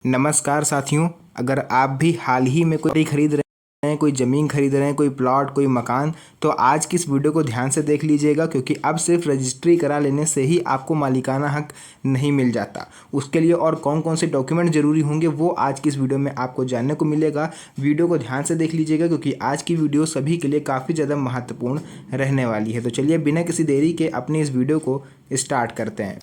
नमस्कार साथियों, अगर आप भी हाल ही में कोई खरीद रहे हैं, कोई ज़मीन खरीद रहे हैं, कोई प्लॉट, कोई मकान, तो आज की इस वीडियो को ध्यान से देख लीजिएगा क्योंकि अब सिर्फ रजिस्ट्री करा लेने से ही आपको मालिकाना हक नहीं मिल जाता। उसके लिए और कौन कौन से डॉक्यूमेंट ज़रूरी होंगे वो आज की इस वीडियो में आपको जानने को मिलेगा। वीडियो को ध्यान से देख लीजिएगा क्योंकि आज की वीडियो सभी के लिए काफ़ी ज़्यादा महत्वपूर्ण रहने वाली है। तो चलिए बिना किसी देरी के अपनी इस वीडियो को स्टार्ट करते हैं।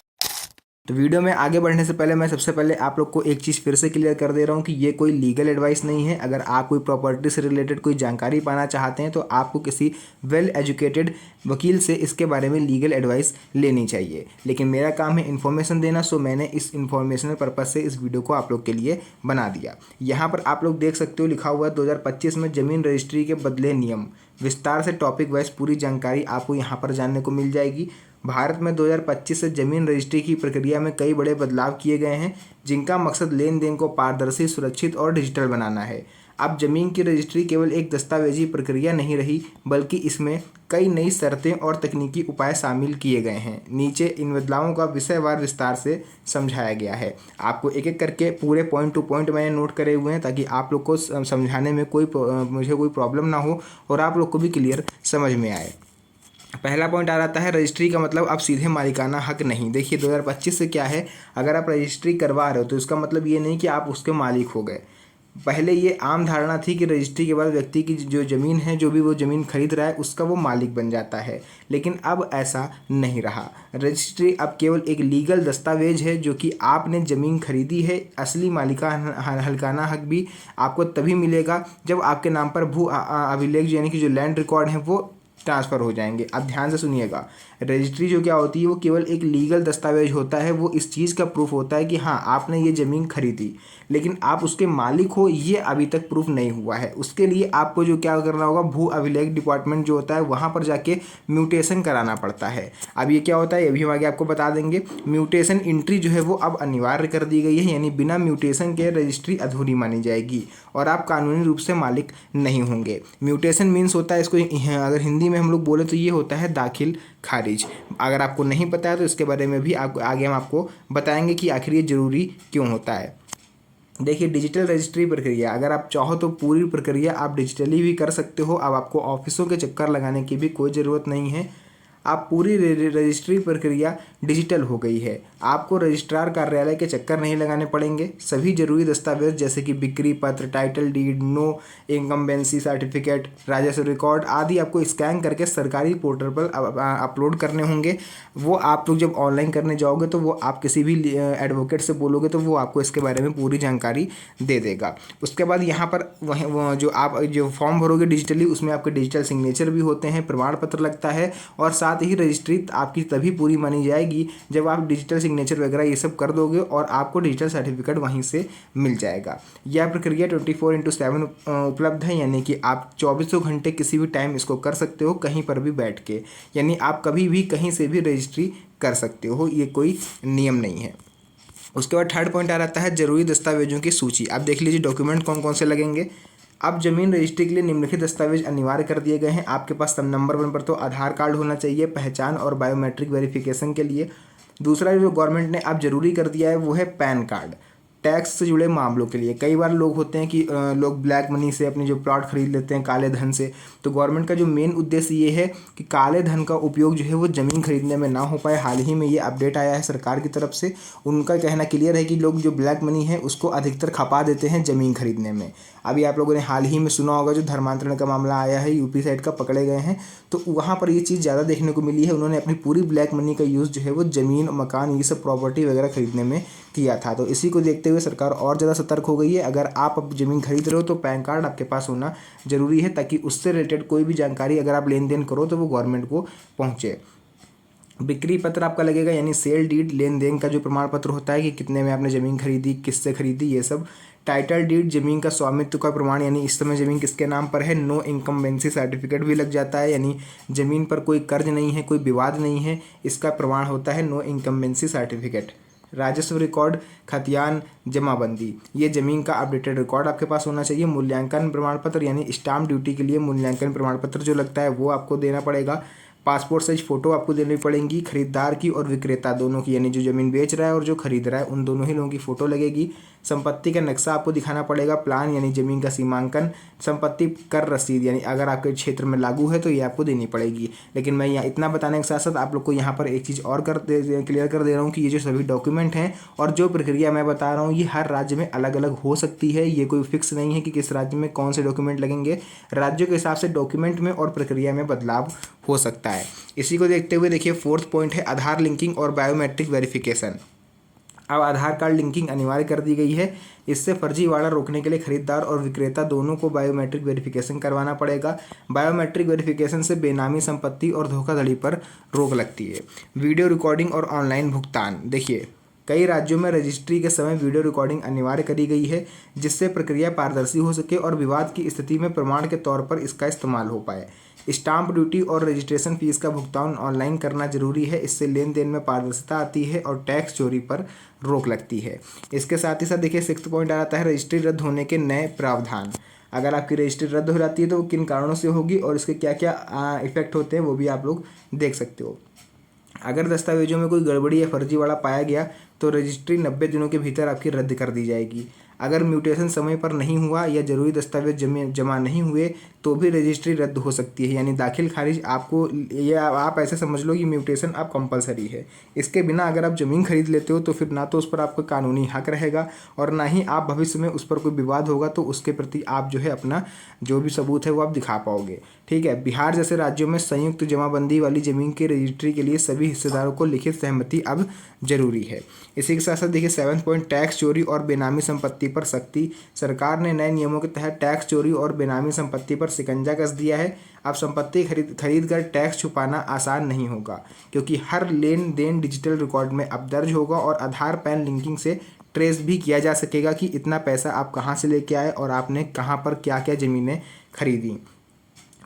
तो वीडियो में आगे बढ़ने से पहले मैं सबसे पहले आप लोग को एक चीज़ फिर से क्लियर कर दे रहा हूँ कि ये कोई लीगल एडवाइस नहीं है। अगर आप कोई प्रॉपर्टी से रिलेटेड कोई जानकारी पाना चाहते हैं तो आपको किसी वेल एजुकेटेड वकील से इसके बारे में लीगल एडवाइस लेनी चाहिए। लेकिन मेरा काम है इन्फॉर्मेशन देना, सो मैंने इस इन्फॉर्मेशनल पर्पज़ से इस वीडियो को आप लोग के लिए बना दिया। यहाँ पर आप लोग देख सकते हो लिखा हुआ है 2025 में ज़मीन रजिस्ट्री के बदले नियम। विस्तार से टॉपिक वाइज पूरी जानकारी आपको यहाँ पर जानने को मिल जाएगी। भारत में 2025 से ज़मीन रजिस्ट्री की प्रक्रिया में कई बड़े बदलाव किए गए हैं जिनका मकसद लेन देन को पारदर्शी, सुरक्षित और डिजिटल बनाना है। अब ज़मीन की रजिस्ट्री केवल एक दस्तावेजी प्रक्रिया नहीं रही बल्कि इसमें कई नई शर्तें और तकनीकी उपाय शामिल किए गए हैं। नीचे इन बदलावों का विषयवार विस्तार से समझाया गया है। आपको एक एक करके पूरे पॉइंट टू पॉइंट मैंने नोट करे हुए हैं ताकि आप लोग को समझाने में मुझे कोई प्रॉब्लम ना हो और आप लोग को भी क्लियर समझ में आए। पहला पॉइंट आ जाता है रजिस्ट्री का मतलब अब सीधे मालिकाना हक नहीं। देखिए 2025 से क्या है, अगर आप रजिस्ट्री करवा रहे हो तो इसका मतलब ये नहीं कि आप उसके मालिक हो गए। पहले ये आम धारणा थी कि रजिस्ट्री के बाद व्यक्ति की जो ज़मीन है, जो भी वो ज़मीन खरीद रहा है, उसका वो मालिक बन जाता है। लेकिन अब ऐसा नहीं रहा। रजिस्ट्री अब केवल एक लीगल दस्तावेज है जो कि आपने ज़मीन खरीदी है। असली मालिकाना हक भी आपको तभी मिलेगा जब आपके नाम पर भू अभिलेख यानी कि जो लैंड रिकॉर्ड है वो ट्रांसफ़र हो जाएंगे। अब ध्यान से सुनिएगा, रजिस्ट्री जो क्या होती है वो केवल एक लीगल दस्तावेज होता है। वो इस चीज़ का प्रूफ होता है कि हाँ आपने ये ज़मीन खरीदी, लेकिन आप उसके मालिक हो ये अभी तक प्रूफ नहीं हुआ है। उसके लिए आपको जो क्या करना होगा, भू अभिलेख डिपार्टमेंट जो होता है वहाँ पर जाके म्यूटेशन कराना पड़ता है। अब ये क्या होता है ये भी हम आगे आपको बता देंगे। म्यूटेशन एंट्री जो है वो अब अनिवार्य कर दी गई है, यानी बिना म्यूटेशन के रजिस्ट्री अधूरी मानी जाएगी और आप कानूनी रूप से मालिक नहीं होंगे। म्यूटेशन मीन्स होता है, इसको अगर हिंदी में हम लोग बोले तो ये होता है दाखिल खारिज। अगर आपको नहीं पता है तो इसके बारे में भी आगे हम आपको बताएंगे कि आखिर ये ज़रूरी क्यों होता है। देखिए डिजिटल रजिस्ट्री प्रक्रिया, अगर आप चाहो तो पूरी प्रक्रिया आप डिजिटली भी कर सकते हो। अब आपको ऑफिसों के चक्कर लगाने की भी कोई ज़रूरत नहीं है। आप पूरी रजिस्ट्री प्रक्रिया डिजिटल हो गई है। आपको रजिस्ट्रार कार्यालय के चक्कर नहीं लगाने पड़ेंगे। सभी जरूरी दस्तावेज जैसे कि बिक्री पत्र, title deed, no incumbency certificate, राजस्व रिकॉर्ड आदि आपको स्कैन करके सरकारी पोर्टल पर अपलोड करने होंगे। वो आप लोग जब ऑनलाइन करने जाओगे तो वो आप किसी भी एडवोकेट से बोलोगे तो वो आपको इसके बारे में पूरी जानकारी दे देगा। उसके बाद यहाँ पर वहीं जो आप जो फॉर्म भरोगे डिजिटली, उसमें आपके डिजिटल सिग्नेचर भी होते हैं, प्रमाण पत्र लगता है और साथ ही रजिस्ट्री आपकी तभी पूरी मानी जाएगी जब आप डिजिटल सिग्नेचर वगैरह ये सब कर दोगे और आपको डिजिटल सर्टिफिकेट वहीं से मिल जाएगा। यह प्रक्रिया 24/7 उपलब्ध है, यानी कि आप 24 घंटे किसी भी टाइम इसको कर सकते हो, कहीं पर भी बैठ के। यानी आप कभी भी कहीं से भी रजिस्ट्री कर सकते हो, ये कोई नियम नहीं है। उसके बाद थर्ड पॉइंट आ जाता है जरूरी दस्तावेजों की सूची। आप देख लीजिए डॉक्यूमेंट कौन कौन से लगेंगे। अब जमीन रजिस्ट्री के लिए निम्नलिखित दस्तावेज अनिवार्य कर दिए गए हैं। आपके पास सब नंबर 1 पर तो आधार कार्ड होना चाहिए पहचान और बायोमेट्रिक वेरिफिकेशन के लिए। दूसरा जो गवर्नमेंट ने अब जरूरी कर दिया है वो है पैन कार्ड। टैक्स से जुड़े मामलों के लिए कई बार लोग होते हैं कि लोग ब्लैक मनी से अपनी जो प्लॉट खरीद लेते हैं काले धन से। तो गवर्नमेंट का जो मेन उद्देश्य ये है कि काले धन का उपयोग जो है वो ज़मीन खरीदने में ना हो पाए। हाल ही में ये अपडेट आया है सरकार की तरफ से। उनका कहना क्लियर है कि लोग जो ब्लैक मनी है उसको अधिकतर खपा देते हैं ज़मीन खरीदने में। अभी आप लोगों ने हाल ही में सुना होगा जो धर्मांतरण का मामला आया है, यूपी साइड का पकड़े गए हैं, तो वहाँ पर ये चीज़ ज़्यादा देखने को मिली है। उन्होंने अपनी पूरी ब्लैक मनी का यूज़ जो है वो ज़मीन, मकान, ये सब प्रॉपर्टी वगैरह खरीदने में किया था। तो इसी को देखते हुए सरकार और ज़्यादा सतर्क हो गई है। अगर आप अब ज़मीन खरीद रहे हो तो पैन कार्ड आपके पास होना ज़रूरी है ताकि उससे रिलेटेड कोई भी जानकारी अगर आप लेन देन करो तो वो गवर्नमेंट को पहुँचे। बिक्री पत्र आपका लगेगा, यानी सेल डीड, लेन देन का जो प्रमाण पत्र होता है कि कितने में आपने ज़मीन खरीदी, किससे खरीदी, ये सब। टाइटल डीड, ज़मीन का स्वामित्व का प्रमाण, यानी इस समय ज़मीन किसके नाम पर है। नो इनकम्बेंसी सर्टिफिकेट भी लग जाता है, यानी ज़मीन पर कोई कर्ज नहीं है, कोई विवाद नहीं है, इसका प्रमाण होता है नो इनकम्बेंसी सर्टिफिकेट। राजस्व रिकॉर्ड, खतियान, जमाबंदी, ये ज़मीन का अपडेटेड रिकॉर्ड आपके पास होना चाहिए। मूल्यांकन प्रमाण पत्र, यानी स्टाम्प ड्यूटी के लिए मूल्यांकन प्रमाण पत्र जो लगता है वो आपको देना पड़ेगा। पासपोर्ट साइज फ़ोटो आपको देनी पड़ेगी खरीदार की और विक्रेता दोनों की, यानी जो ज़मीन बेच रहा है और जो खरीद रहा है उन दोनों ही लोगों की फ़ोटो लगेगी। संपत्ति का नक्शा आपको दिखाना पड़ेगा, प्लान यानी ज़मीन का सीमांकन, संपत्ति कर रसीद यानी अगर आपके क्षेत्र में लागू है तो ये आपको देनी पड़ेगी। लेकिन मैं यहाँ इतना बताने के साथ साथ आप लोग को यहाँ पर एक चीज़ और क्लियर कर दे रहा हूँ कि ये जो सभी डॉक्यूमेंट हैं और जो प्रक्रिया मैं बता रहा हूँ ये हर राज्य में अलग अलग हो सकती है। ये कोई फिक्स नहीं है कि किस राज्य में कौन से डॉक्यूमेंट लगेंगे, राज्यों के हिसाब से डॉक्यूमेंट में और प्रक्रिया में बदलाव हो सकता है। इसी को देखते हुए देखिए 4th पॉइंट है आधार लिंकिंग और बायोमेट्रिक वेरिफिकेशन। अब आधार कार्ड लिंकिंग अनिवार्य कर दी गई है। इससे फर्जीवाड़ा रोकने के लिए खरीदार और विक्रेता दोनों को बायोमेट्रिक वेरिफिकेशन करवाना पड़ेगा। बायोमेट्रिक वेरिफिकेशन से बेनामी संपत्ति और धोखाधड़ी पर रोक लगती है। वीडियो रिकॉर्डिंग और ऑनलाइन भुगतान, देखिए कई राज्यों में रजिस्ट्री के समय वीडियो रिकॉर्डिंग अनिवार्य करी गई है जिससे प्रक्रिया पारदर्शी हो सके और विवाद की स्थिति में प्रमाण के तौर पर इसका इस्तेमाल हो पाए। स्टाम्प ड्यूटी और रजिस्ट्रेशन फीस का भुगतान ऑनलाइन करना जरूरी है, इससे लेन देन में पारदर्शिता आती है और टैक्स चोरी पर रोक लगती है। इसके साथ ही साथ देखिए 6th पॉइंट आ जाता है रजिस्ट्री रद्द होने के नए प्रावधान। अगर आपकी रजिस्ट्री रद्द हो जाती है तो वो किन कारणों से होगी और इसके क्या क्या इफेक्ट होते हैं वो भी आप लोग देख सकते हो। अगर दस्तावेजों में कोई गड़बड़ी या फर्जीवाड़ा पाया गया तो रजिस्ट्री 90 दिनों के भीतर आपकी रद्द कर दी जाएगी। अगर म्यूटेशन समय पर नहीं हुआ या जरूरी दस्तावेज जमा नहीं हुए तो भी रजिस्ट्री रद्द हो सकती है, यानी दाखिल खारिज आपको, या आप ऐसे समझ लो कि म्यूटेशन आप कंपलसरी है। इसके बिना अगर आप ज़मीन खरीद लेते हो तो फिर ना तो उस पर आपका कानूनी हक रहेगा और ना ही आप भविष्य में उस पर कोई विवाद होगा तो उसके प्रति आप जो है अपना जो भी सबूत है वो आप दिखा पाओगे। ठीक है, बिहार जैसे राज्यों में संयुक्त जमाबंदी वाली ज़मीन की रजिस्ट्री के लिए सभी हिस्सेदारों को लिखित सहमति अब जरूरी है। इसी के साथ साथ देखिए 7th पॉइंट टैक्स चोरी और बेनामी संपत्ति पर सख्ती। सरकार ने नए नियमों के तहत टैक्स चोरी और बेनामी संपत्ति पर शिकंजा कस दिया है। अब संपत्ति खरीद कर टैक्स छुपाना आसान नहीं होगा क्योंकि हर लेन देन डिजिटल रिकॉर्ड में अब दर्ज होगा और आधार पैन लिंकिंग से ट्रेस भी किया जा सकेगा कि इतना पैसा आप कहाँ से लेके आए और आपने कहाँ पर क्या क्या ज़मीनें खरीदी।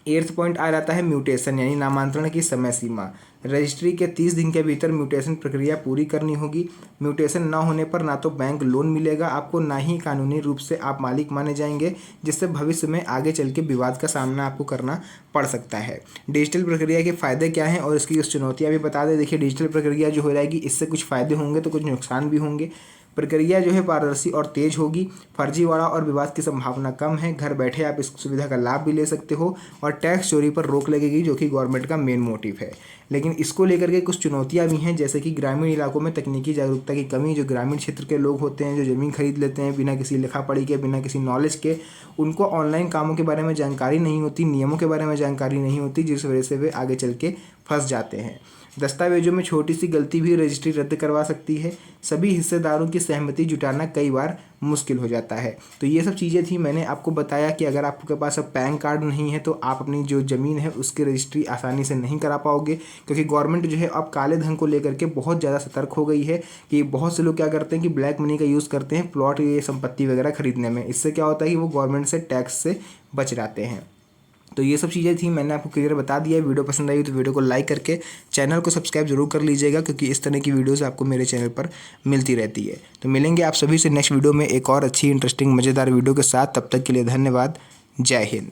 8th पॉइंट आ जाता है म्यूटेशन यानी नामांतरण की समय सीमा। रजिस्ट्री के 30 दिन के भीतर म्यूटेशन प्रक्रिया पूरी करनी होगी। म्यूटेशन न होने पर ना तो बैंक लोन मिलेगा आपको, ना ही कानूनी रूप से आप मालिक माने जाएंगे, जिससे भविष्य में आगे चल के विवाद का सामना आपको करना पड़ सकता है। डिजिटल प्रक्रिया के फ़ायदे क्या हैं और इसकी कुछ चुनौतियाँ भी बता दें। देखिए डिजिटल प्रक्रिया जो हो जाएगी इससे कुछ फ़ायदे होंगे तो कुछ नुकसान भी होंगे। प्रक्रिया जो है पारदर्शी और तेज होगी, फर्जीवाड़ा और विवाद की संभावना कम है, घर बैठे आप इस सुविधा का लाभ भी ले सकते हो और टैक्स चोरी पर रोक लगेगी जो कि गवर्नमेंट का मेन मोटिव है। लेकिन इसको लेकर के कुछ चुनौतियां भी हैं, जैसे कि ग्रामीण इलाकों में तकनीकी जागरूकता की कमी। जो ग्रामीण क्षेत्र के लोग होते हैं जो ज़मीन खरीद लेते हैं बिना किसी लिखा पढ़ी के, बिना किसी नॉलेज के, उनको ऑनलाइन कामों के बारे में जानकारी नहीं होती, नियमों के बारे में जानकारी नहीं होती, जिस वजह से वे आगे चल के फंस जाते हैं। दस्तावेजों में छोटी सी गलती भी रजिस्ट्री रद्द करवा सकती है। सभी हिस्सेदारों की सहमति जुटाना कई बार मुश्किल हो जाता है। तो ये सब चीज़ें थी, मैंने आपको बताया कि अगर आपके पास अब पैन कार्ड नहीं है तो आप अपनी जो ज़मीन है उसकी रजिस्ट्री आसानी से नहीं करा पाओगे, क्योंकि गवर्नमेंट जो है अब काले धन को लेकर के बहुत ज़्यादा सतर्क हो गई है कि बहुत से लोग क्या करते हैं कि ब्लैक मनी का यूज़ करते हैं प्लॉट, ये संपत्ति वगैरह खरीदने में। इससे क्या होता है कि वो गवर्नमेंट से टैक्स से बच जाते हैं। तो ये सब चीज़ें थी, मैंने आपको क्लियर बता दिया है। वीडियो पसंद आई तो वीडियो को लाइक करके चैनल को सब्सक्राइब जरूर कर लीजिएगा, क्योंकि इस तरह की वीडियोस आपको मेरे चैनल पर मिलती रहती है। तो मिलेंगे आप सभी से नेक्स्ट वीडियो में एक और अच्छी इंटरेस्टिंग मज़ेदार वीडियो के साथ। तब तक के लिए धन्यवाद। जय हिंद।